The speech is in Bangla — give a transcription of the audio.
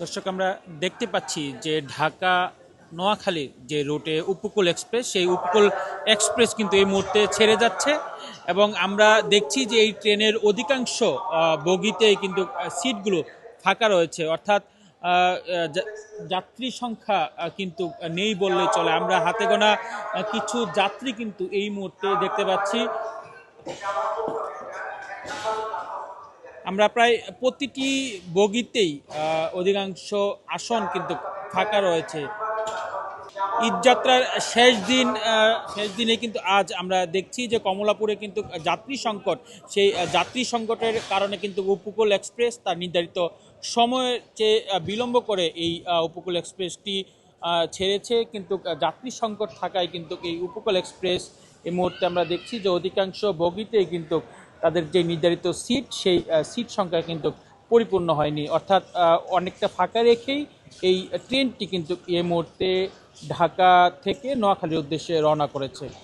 দর্শক, আমরা দেখতে পাচ্ছি যে ঢাকা নোয়াখালীর যে রুটে উপকূল এক্সপ্রেস, সেই উপকূল এক্সপ্রেস কিন্তু এই মুহূর্তে ছেড়ে যাচ্ছে এবং আমরা দেখছি যে এই ট্রেনের অধিকাংশ বগিতেই কিন্তু সিটগুলো ফাঁকা রয়েছে, অর্থাৎ যাত্রী সংখ্যা কিন্তু নেই বললে চলে। আমরা হাতে গোনা কিছু যাত্রী কিন্তু এই মুহূর্তে দেখতে পাচ্ছি। আমরা প্রায় প্রতিটি বগিতেই অধিকাংশ আসন কিন্তু ফাঁকা রয়েছে। ঈদযাত্রার শেষ দিনে কিন্তু আজ আমরা দেখছি যে কমলাপুরে কিন্তু যাত্রী সংকট, সেই যাত্রী সংকটের কারণে কিন্তু উপকূল এক্সপ্রেস তার নির্ধারিত সময়ের চেয়ে বিলম্ব করে এই উপকূল এক্সপ্রেসটি ছেড়েছে। কিন্তু যাত্রী সংকট থাকায় কিন্তু এই উপকূল এক্সপ্রেস এই মুহূর্তে আমরা দেখছি যে অধিকাংশ বগিতেই কিন্তু তাদের যে নির্ধারিত সিট, সেই সিট সংখ্যা কিন্তু পরিপূর্ণ হয়নি, অর্থাৎ অনেকটা ফাঁকা রেখেই এই ট্রেনটি কিন্তু এই মুহূর্তে ঢাকা থেকে নোয়াখালীর উদ্দেশ্যে রওনা করেছে।